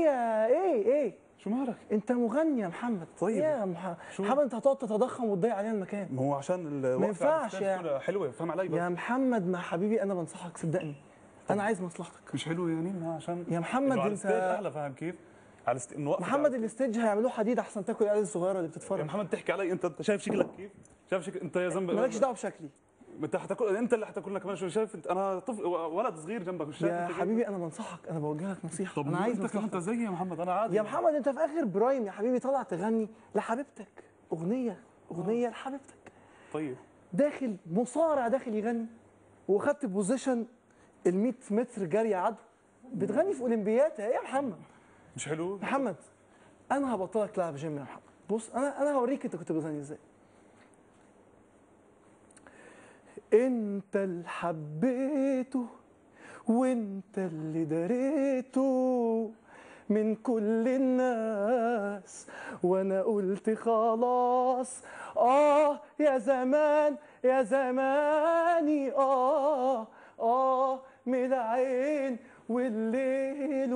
ايه شو مالك؟ انت مغني يا محمد. طيب يا محمد انت هتقعد تتضخم وتضيع علينا المكان. ما هو عشان ما ينفعش يا حلوه، فهم علي بس. يا محمد ما حبيبي انا بنصحك صدقني، انا عايز مصلحتك. مش حلو يعني؟ ما عشان يا محمد على انت الستيج احلى، فاهم كيف؟ على محمد الستيج هيعملوه حديد احسن تاكل العيال الصغيره اللي بتتفرج. يا محمد تحكي علي انت شايف شكلك كيف؟ شايف شكل انت يا زلمه مالكش دعوه بشكلي. انت حتاكل، انت اللي حتاكلنا كمان. شو شايف انت؟ انا طفل ولد صغير جنبك، مش شايف يا حبيبي انا بنصحك، انا بوجه لك نصيحه. طب انا عايز انت كمان زيي يا محمد، انا عادي يا محمد انت في اخر برايم يا حبيبي، طلع تغني لحبيبتك اغنيه لحبيبتك. طيب داخل مصارع داخل يغني واخدت بوزيشن ال 100 متر جري عدو، بتغني في اولمبياد. ايه يا محمد؟ مش حلو محمد انا هبطلك لعب جيم يا محمد. بص انا هوريك انت كنت بتغني ازاي. انت اللي حبيته وانت اللي دريته من كل الناس، وانا قلت خلاص يا زمان يا زماني من العين والليل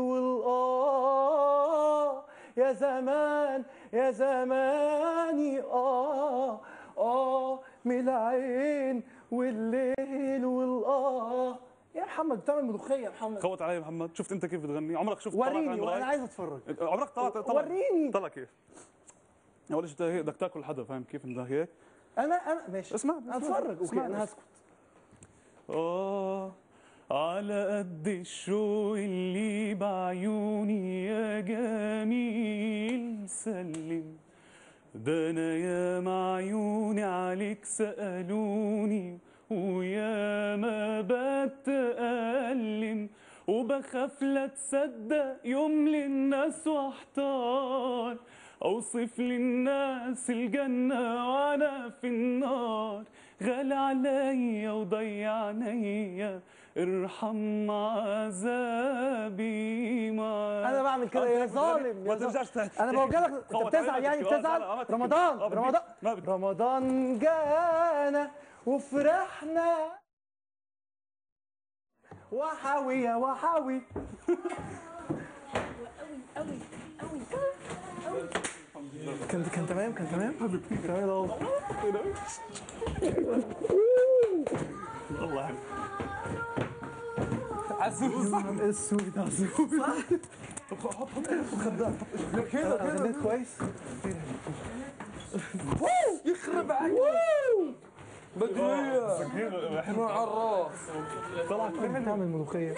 يا زمان يا زماني من العين والليل يا محمد بتعمل ملوخيه يا محمد. خوت علي يا محمد. شفت انت كيف بتغني؟ عمرك شفت؟ وريني وانا عايز اتفرج. عمرك طلع وريني طلع كيف؟ اول شيء هيك بدك تاكل حدا، فاهم كيف؟ انت هيك انا ماشي اسمع اتفرج. اوكي انا هسكت. على قد الشوق اللي بعيوني يا جميل سلم، ده انا يا معيوني عليك سألوني ويا ما بتألم، وبخاف لا تصدق يوم للناس واحتار، اوصف للناس الجنة وانا في النار، غالي عليا وضيع عينيا ارحم عذابي معاك. انا بعمل كده يا ظالم ما ترجعش انا بوجه لك. انت بتزعل يعني بتزعل. رمضان جانا وفرحنا وحاوي يا وحاوي. قوي كان تمام تمام والله حلو. عزوز اسود عزوز حط خدام كده غنيت كويس. يخرب عليك بدرية حلو على الراس. طلعت تعمل ملوخيه.